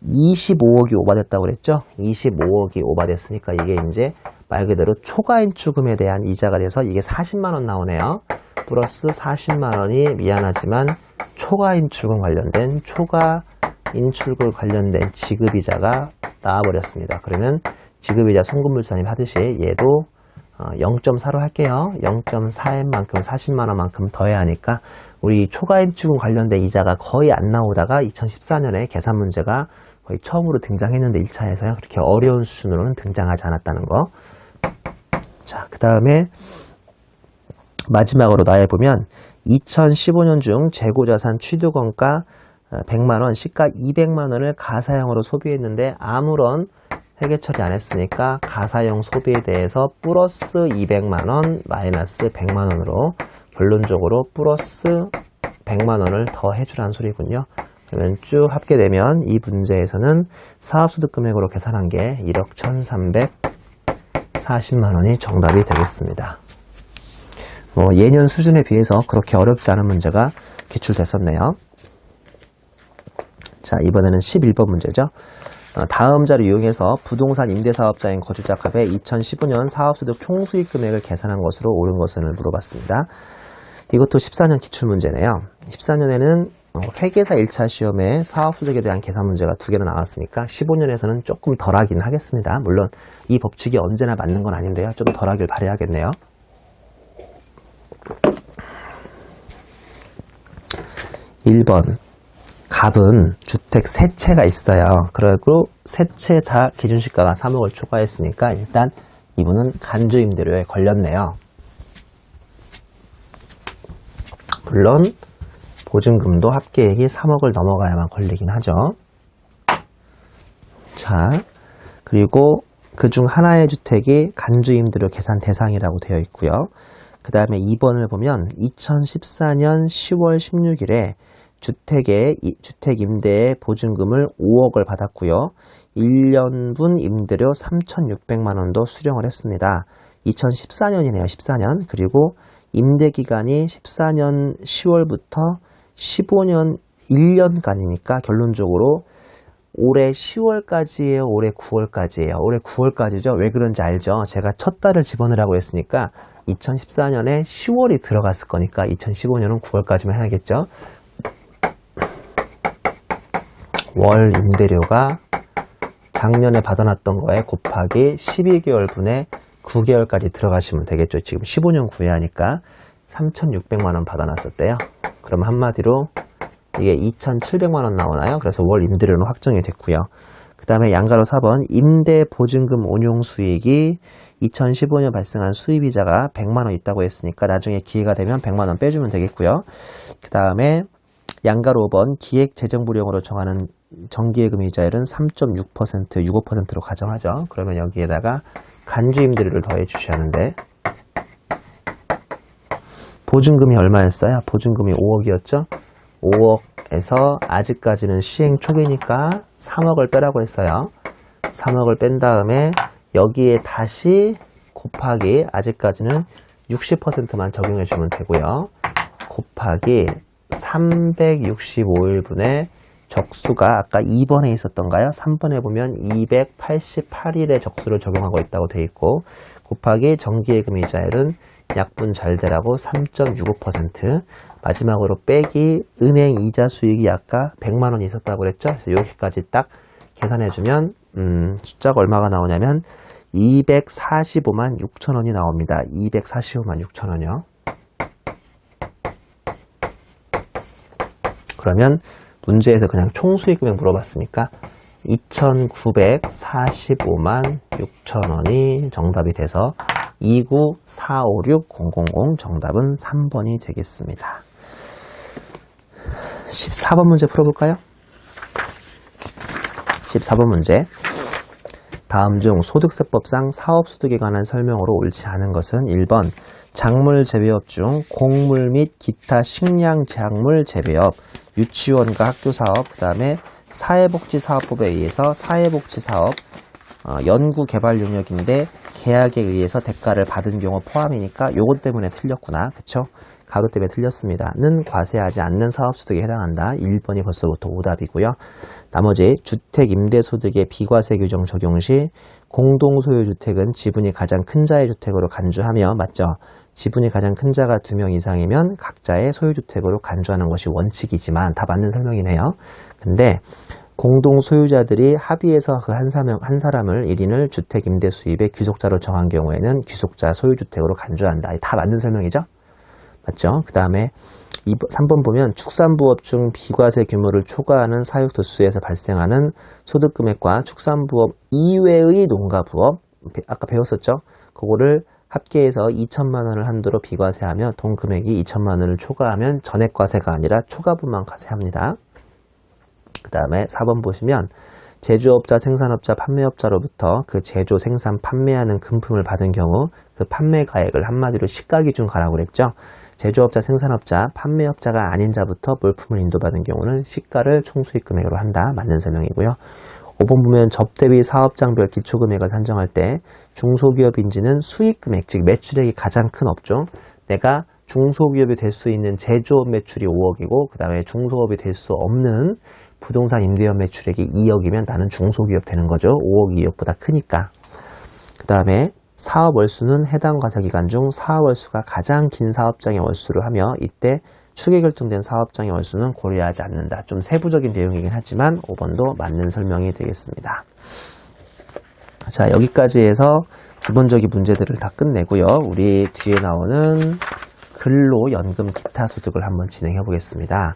25억이 오바됐다고 그랬죠? 25억이 오바됐으니까 이게 이제 말 그대로 초과인출금에 대한 이자가 돼서 이게 40만 원 나오네요. 플러스 40만 원이 미안하지만 초과인출금 관련된 초과인출금 관련된 지급이자가 나와버렸습니다. 그러면 지급이자 송금물산입 하듯이 얘도 0.4로 할게요. 0.4M만큼 40만 원만큼 더해야 하니까 우리 초과인출금 관련된 이자가 거의 안 나오다가 2014년에 계산 문제가 거의 처음으로 등장했는데 1차에서요. 그렇게 어려운 수준으로는 등장하지 않았다는 거. 자, 그 다음에 마지막으로 나열해보면 2015년 중 재고자산 취득원가 100만원, 시가 200만원을 가사형으로 소비했는데 아무런 회계 처리 안 했으니까 가사형 소비에 대해서 플러스 200만원, 마이너스 100만원으로 결론적으로 플러스 100만원을 더 해주라는 소리군요. 그러면 쭉 합계되면 이 문제에서는 사업소득 금액으로 계산한 게 1억 1,340만원이 정답이 되겠습니다. 예년 수준에 비해서 그렇게 어렵지 않은 문제가 기출됐었네요. 자, 이번에는 11번 문제죠. 다음 자료 이용해서 부동산 임대사업자인 거주자 갑의 2015년 사업소득 총수익 금액을 계산한 것으로 옳은 것을 물어봤습니다. 이것도 14년 기출문제네요. 14년에는 회계사 1차 시험에 사업소득에 대한 계산 문제가 2개나 나왔으니까 15년에서는 조금 덜하긴 하겠습니다. 물론 이 법칙이 언제나 맞는 건 아닌데요. 좀 덜하길 바라야겠네요. 1번 갑은 주택 3채가 있어요. 그리고 3채 다 기준시가가 3억을 초과했으니까 일단 이분은 간주임대료에 걸렸네요. 물론 보증금도 합계액이 3억을 넘어가야만 걸리긴 하죠. 자, 그리고 그중 하나의 주택이 간주임대료 계산 대상이라고 되어 있고요. 그 다음에 2번을 보면 2014년 10월 16일에 주택 임대의 보증금을 5억을 받았고요. 1년분 임대료 3,600만 원도 수령을 했습니다. 2014년이네요. 14년. 그리고 임대 기간이 14년 10월부터 15년 1년간이니까 결론적으로 올해 10월까지예요? 올해 9월까지예요? 올해 9월까지죠? 왜 그런지 알죠? 제가 첫 달을 집어넣으라고 했으니까 2014년에 10월이 들어갔을 거니까 2015년은 9월까지만 해야겠죠? 월 임대료가 작년에 받아놨던 거에 곱하기 12개월분에 9개월까지 들어가시면 되겠죠. 지금 15년 구매하니까 3,600만 원 받아놨었대요. 그럼 한마디로 이게 2,700만 원 나오나요? 그래서 월 임대료는 확정이 됐고요. 그 다음에 양가로 4번 임대 보증금 운용 수익이 2015년 발생한 수입이자가 100만 원 있다고 했으니까 나중에 기회가 되면 100만 원 빼주면 되겠고요. 그 다음에 양가로 5번 기획재정불용으로 정하는 정기예금 이자율은 3.6%, 65%로 가정하죠. 그러면 여기에다가 간주임대료를 더해 주셔야 하는데 보증금이 얼마였어요? 보증금이 5억이었죠? 5억에서 아직까지는 시행 초기니까 3억을 빼라고 했어요. 3억을 뺀 다음에 여기에 다시 곱하기 아직까지는 60%만 적용해 주면 되고요. 곱하기 365일분의 적수가 아까 2번에 있었던가요? 3번에 보면 288일의 적수를 적용하고 있다고 되어 있고 곱하기 정기예금 이자율은 약분 잘 되라고 3.65% 마지막으로 빼기 은행 이자 수익이 아까 100만 원 있었다고 그랬죠? 그래서 여기까지 딱 계산해주면 숫자가 얼마가 나오냐면 245만 6천 원이 나옵니다. 245만 6천 원이요. 그러면 문제에서 그냥 총수익 금액 물어봤으니까 2,945만 6천 원이 정답이 돼서 2945600 정답은 3번이 되겠습니다. 14번 문제 풀어볼까요? 14번 문제. 다음 중 소득세법상 사업소득에 관한 설명으로 옳지 않은 것은 1번 작물 재배업 중 곡물 및 기타 식량 작물 재배업, 유치원과 학교사업, 그 다음에 사회복지사업법에 의해서 사회복지사업 연구개발 용역인데 계약에 의해서 대가를 받은 경우 포함이니까 요것 때문에 틀렸구나. 그쵸? 가로 때문에 틀렸습니다. 는 과세하지 않는 사업소득에 해당한다. 1번이 벌써부터 오답이고요. 나머지 주택 임대소득의 비과세 규정 적용 시 공동소유주택은 지분이 가장 큰 자의 주택으로 간주하며 맞죠? 지분이 가장 큰 자가 2명 이상이면 각자의 소유주택으로 간주하는 것이 원칙이지만 다 맞는 설명이네요. 근데 공동소유자들이 합의해서 그 한 사람을 1인을 주택 임대 수입의 귀속자로 정한 경우에는 귀속자 소유주택으로 간주한다. 다 맞는 설명이죠? 맞죠? 그 다음에 3번 보면 축산부업 중 비과세 규모를 초과하는 사육도수에서 발생하는 소득금액과 축산부업 이외의 농가부업 아까 배웠었죠? 그거를 합계해서 2천만 원을 한도로 비과세하며 돈 금액이 2천만 원을 초과하면 전액과세가 아니라 초과분만 과세합니다. 그 다음에 4번 보시면 제조업자, 생산업자, 판매업자로부터 그 제조, 생산, 판매하는 금품을 받은 경우 그 판매가액을 한마디로 시가기준가라고 그랬죠. 제조업자, 생산업자, 판매업자가 아닌 자부터 물품을 인도받은 경우는 시가를 총수익금액으로 한다. 맞는 설명이고요. 5번 보면 접대비 사업장별 기초금액을 산정할 때 중소기업인지는 수익금액, 즉 매출액이 가장 큰 업종. 내가 중소기업이 될 수 있는 제조업 매출이 5억이고 그 다음에 중소업이 될 수 없는 부동산 임대업 매출액이 2억이면 나는 중소기업 되는 거죠. 5억이 2억보다 크니까. 그 다음에 사업 월수는 해당 과세기간 중 사업 월수가 가장 긴 사업장의 월수를 하며 이때 추계 결정된 사업장의 월수는 고려하지 않는다. 좀 세부적인 내용이긴 하지만 5번도 맞는 설명이 되겠습니다. 자, 여기까지 해서 기본적인 문제들을 다 끝내고요. 우리 뒤에 나오는 근로연금 기타 소득을 한번 진행해 보겠습니다.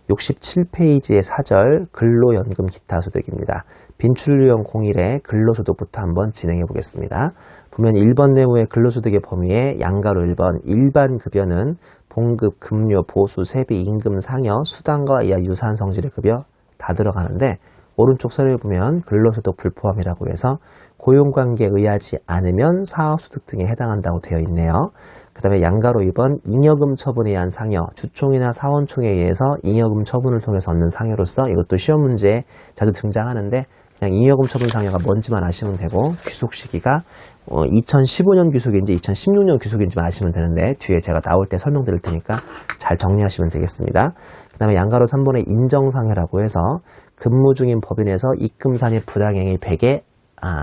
67페이지의 4절 근로연금 기타 소득입니다. 빈출유형 01의 근로소득부터 한번 진행해 보겠습니다. 보면 1번 네모의 근로소득의 범위에 양가로 1번 일반급여는 봉급, 급료, 보수, 세비, 임금, 상여, 수당과 이하 유사한 성질의 급여 다 들어가는데 오른쪽 서류에 보면 근로소득 불포함이라고 해서 고용관계에 의하지 않으면 사업소득 등에 해당한다고 되어 있네요. 그 다음에 양가로 2번 잉여금 처분에 의한 상여, 주총이나 사원총에 의해서 잉여금 처분을 통해서 얻는 상여로서 이것도 시험 문제에 자주 등장하는데 그냥 잉여금 처분 상여가 뭔지만 아시면 되고 귀속 시기가 2015년 귀속인지 2016년 귀속인지만 아시면 되는데 뒤에 제가 나올 때 설명드릴 테니까 잘 정리하시면 되겠습니다. 그 다음에 양가로 3번의 인정상여라고 해서 근무 중인 법인에서 입금산의 부당행위 100에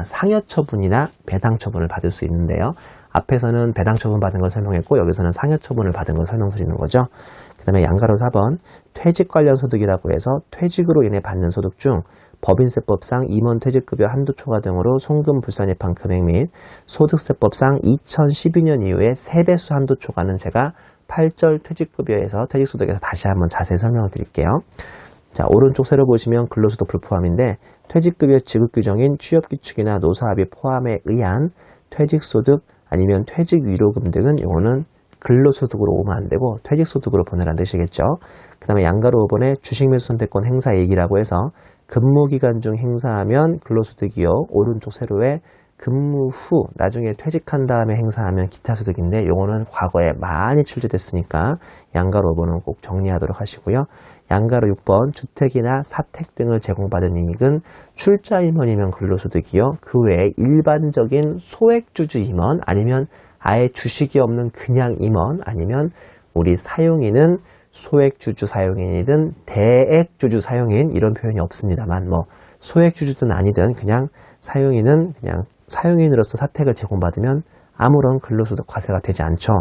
상여 처분이나 배당 처분을 받을 수 있는데요. 앞에서는 배당 처분 받은 걸 설명했고 여기서는 상여 처분을 받은 걸 설명드리는 거죠. 그 다음에 양가로 4번 퇴직 관련 소득이라고 해서 퇴직으로 인해 받는 소득 중 법인세법상 임원 퇴직급여 한도 초과 등으로 송금 불산입한 금액 및 소득세법상 2012년 이후에 3배수 한도 초과는 제가 8절 퇴직급여에서 퇴직소득에서 다시 한번 자세히 설명을 드릴게요. 자, 오른쪽 세로 보시면 근로소득 불포함인데 퇴직급여 지급 규정인 취업규칙이나 노사합의 포함에 의한 퇴직소득 아니면 퇴직위로금 등은 이거는 근로소득으로 오면 안 되고 퇴직소득으로 보내라는 뜻이겠죠. 그 다음에 양가로 5번에 주식매수 선택권 행사 얘기라고 해서 근무기간 중 행사하면 근로소득이요. 오른쪽 세로에 근무 후 나중에 퇴직한 다음에 행사하면 기타소득인데 요거는 과거에 많이 출제됐으니까 양가로 5번은 꼭 정리하도록 하시고요. 양가로 6번 주택이나 사택 등을 제공받은 이익은 출자 임원이면 근로소득이요. 그 외에 일반적인 소액주주 임원 아니면 아예 주식이 없는 그냥 임원 아니면 우리 사용인은 소액주주 사용인이든 대액주주 사용인 이런 표현이 없습니다만 뭐 소액주주든 아니든 그냥 사용인은 그냥 사용인으로서 사택을 제공받으면 아무런 근로소득 과세가 되지 않죠.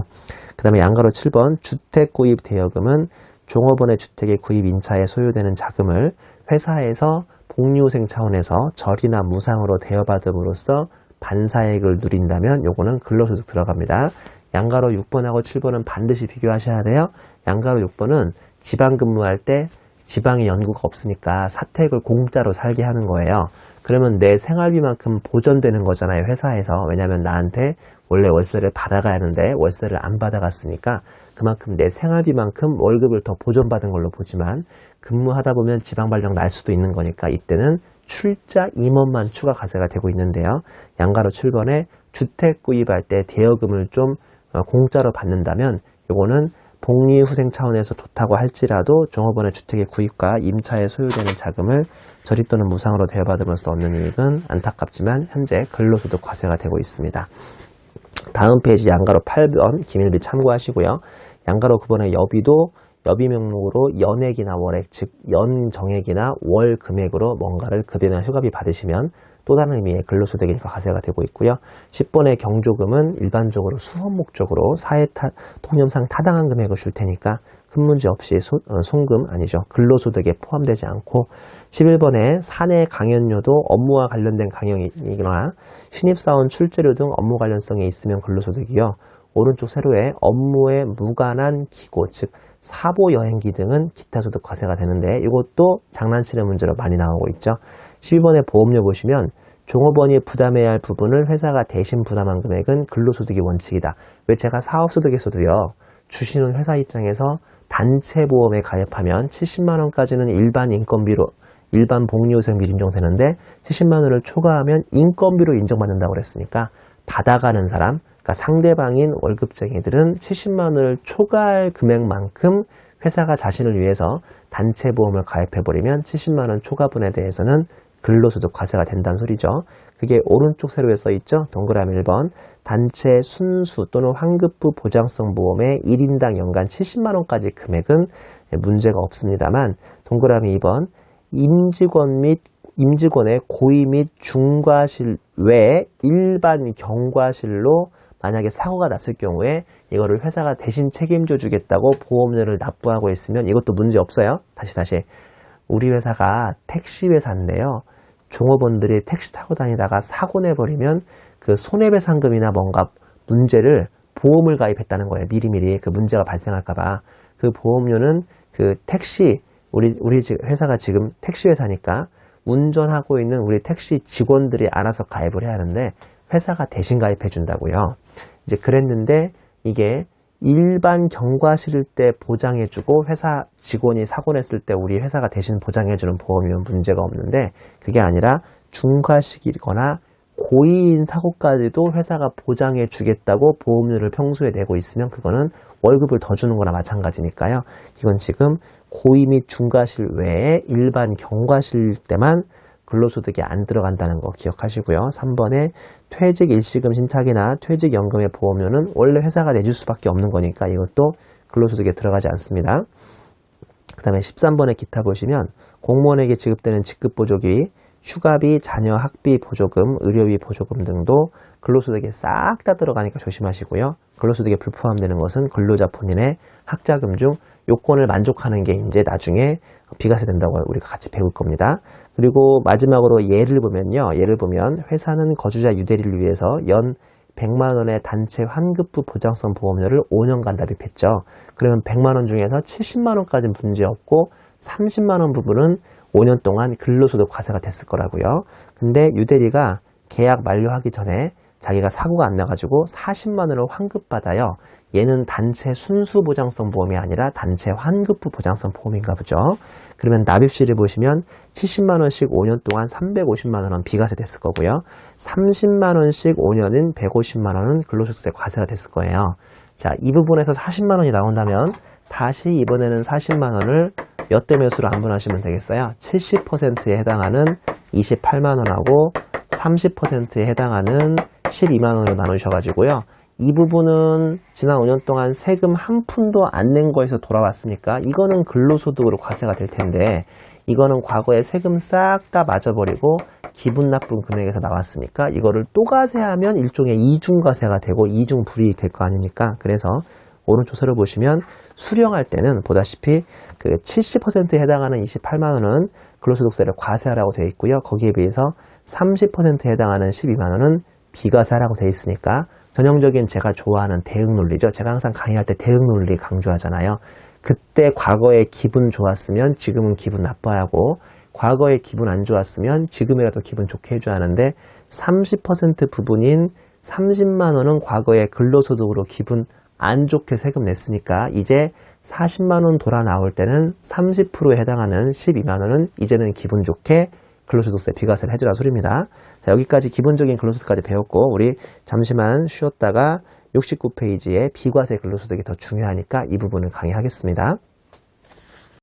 그 다음에 양가로 7번 주택구입 대여금은 종업원의 주택의 구입 인차에 소요되는 자금을 회사에서 복리후생 차원에서 절이나 무상으로 대여받음으로써 반사액을 누린다면 요거는 근로소득 들어갑니다. 양가로 6번하고 7번은 반드시 비교하셔야 돼요. 양가로 6번은 지방 근무할 때 지방에 연구가 없으니까 사택을 공짜로 살게 하는 거예요. 그러면 내 생활비만큼 보전되는 거잖아요, 회사에서. 왜냐하면 나한테 원래 월세를 받아가야 하는데 월세를 안 받아갔으니까 그만큼 내 생활비만큼 월급을 더 보전받은 걸로 보지만 근무하다 보면 지방 발령 날 수도 있는 거니까 이때는 출자 임원만 추가 과세가 되고 있는데요. 양가로 7번에 주택 구입할 때 대여금을 좀 공짜로 받는다면 이거는 복리후생 차원에서 좋다고 할지라도 종업원의 주택의 구입과 임차에 소요되는 자금을 절입 또는 무상으로 대여받음으로써 얻는 이익은 안타깝지만 현재 근로소득 과세가 되고 있습니다. 다음 페이지 양가로 8번 기밀비 참고하시고요. 양가로 9번의 여비도 여비 명목으로 연액이나 월액, 즉 연정액이나 월 금액으로 뭔가를 급여나 휴가비 받으시면 또 다른 의미의 근로소득이니까 과세가 되고 있고요. 10번의 경조금은 일반적으로 수험 목적으로 사회 통념상 타당한 금액을 줄 테니까 큰 문제 없이 송금 아니죠. 근로소득에 포함되지 않고 11번에 사내 강연료도 업무와 관련된 강연이거나 신입사원 출제료 등 업무 관련성에 있으면 근로소득이요. 오른쪽 세로에 업무에 무관한 기고, 즉 사보 여행기 등은 기타 소득 과세가 되는데 이것도 장난치는 문제로 많이 나오고 있죠. 12번의 보험료 보시면 종업원이 부담해야 할 부분을 회사가 대신 부담한 금액은 근로소득의 원칙이다. 왜 제가 사업소득에서도요. 주시는 회사 입장에서 단체보험에 가입하면 70만 원까지는 일반 인건비로 일반 복리후생비 인정되는데 70만 원을 초과하면 인건비로 인정받는다고 그랬으니까 받아가는 사람 그러니까 상대방인 월급쟁이들은 70만 원을 초과할 금액만큼 회사가 자신을 위해서 단체보험을 가입해버리면 70만 원 초과분에 대해서는 근로소득 과세가 된다는 소리죠. 그게 오른쪽 세로에 써있죠. 동그라미 1번 단체 순수 또는 환급부 보장성 보험의 1인당 연간 70만 원까지 금액은 문제가 없습니다만 동그라미 2번 임직원의 고의 및 중과실 외에 일반 경과실로 만약에 사고가 났을 경우에 이거를 회사가 대신 책임져 주겠다고 보험료를 납부하고 있으면 이것도 문제 없어요. 다시 우리 회사가 택시 회사인데요. 종업원들이 택시 타고 다니다가 사고 내버리면 그 손해배상금이나 뭔가 문제를 보험을 가입했다는 거예요. 미리미리 그 문제가 발생할까봐 그 보험료는 그 택시 우리 회사가 지금 택시 회사니까 운전하고 있는 우리 택시 직원들이 알아서 가입을 해야 하는데 회사가 대신 가입해 준다고요. 이제 그랬는데 이게 일반 경과 실을 때 보장해주고 회사 직원이 사고 냈을 때 우리 회사가 대신 보장해주는 보험이면 문제가 없는데 그게 아니라 중과식이거나 고의인 사고까지도 회사가 보장해 주겠다고 보험료를 평소에 내고 있으면 그거는 월급을 더 주는 거나 마찬가지니까요. 이건 지금 고의 및 중과실 외에 일반 경과실 때만 근로소득이 안 들어간다는 거 기억하시고요. 3번에 퇴직 일시금 신탁이나 퇴직연금의 보험료는 원래 회사가 내줄 수밖에 없는 거니까 이것도 근로소득에 들어가지 않습니다. 그 다음에 13번에 기타 보시면 공무원에게 지급되는 직급보조기, 휴가비, 자녀 학비 보조금, 의료비 보조금 등도 근로소득에 싹 다 들어가니까 조심하시고요. 근로소득에 불포함되는 것은 근로자 본인의 학자금 중 요건을 만족하는 게 이제 나중에 비과세 된다고 우리가 같이 배울 겁니다. 그리고 마지막으로 예를 보면 회사는 거주자 유대리를 위해서 연 100만 원의 단체 환급부 보장성 보험료를 5년간 납입했죠. 그러면 100만 원 중에서 70만 원까지는 문제없고 30만 원 부분은 5년 동안 근로소득 과세가 됐을 거라고요. 근데 유대리가 계약 만료하기 전에 자기가 사고가 안 나가지고 40만 원을 환급받아요. 얘는 단체 순수보장성 보험이 아니라 단체 환급부 보장성 보험인가 보죠. 그러면 납입시를 보시면 70만 원씩 5년 동안 350만 원은 비과세 됐을 거고요. 30만 원씩 5년은 150만 원은 근로소득세 과세가 됐을 거예요. 자, 이 부분에서 40만 원이 나온다면 다시 이번에는 40만 원을 몇 대 몇으로 안분하시면 되겠어요. 70%에 해당하는 28만 원하고 30%에 해당하는 12만 원으로 나누셔가지고요. 이 부분은 지난 5년 동안 세금 한 푼도 안 낸 거에서 돌아왔으니까 이거는 근로소득으로 과세가 될 텐데 이거는 과거에 세금 싹 다 맞아버리고 기분 나쁜 금액에서 나왔으니까 이거를 또 과세하면 일종의 이중과세가 되고 이중불이익 될 거 아닙니까? 그래서 오른쪽 을 보시면 수령할 때는 보다시피 그 70%에 해당하는 28만 원은 근로소득세를 과세하라고 되어 있고요. 거기에 비해서 30%에 해당하는 12만 원은 비과세하라고 되어 있으니까 전형적인 제가 좋아하는 대응 논리죠. 제가 항상 강의할 때 대응 논리 강조하잖아요. 그때 과거에 기분 좋았으면 지금은 기분 나빠하고 과거에 기분 안 좋았으면 지금이라도 기분 좋게 해줘야 하는데 30% 부분인 30만 원은 과거에 근로소득으로 기분 안 좋게 세금 냈으니까 이제 40만 원 돌아 나올 때는 30%에 해당하는 12만 원은 이제는 기분 좋게 근로소득세 비과세를 해주라 소리입니다. 자, 여기까지 기본적인 근로소득까지 배웠고 우리 잠시만 쉬었다가 69페이지에 비과세 근로소득이 더 중요하니까 이 부분을 강의하겠습니다.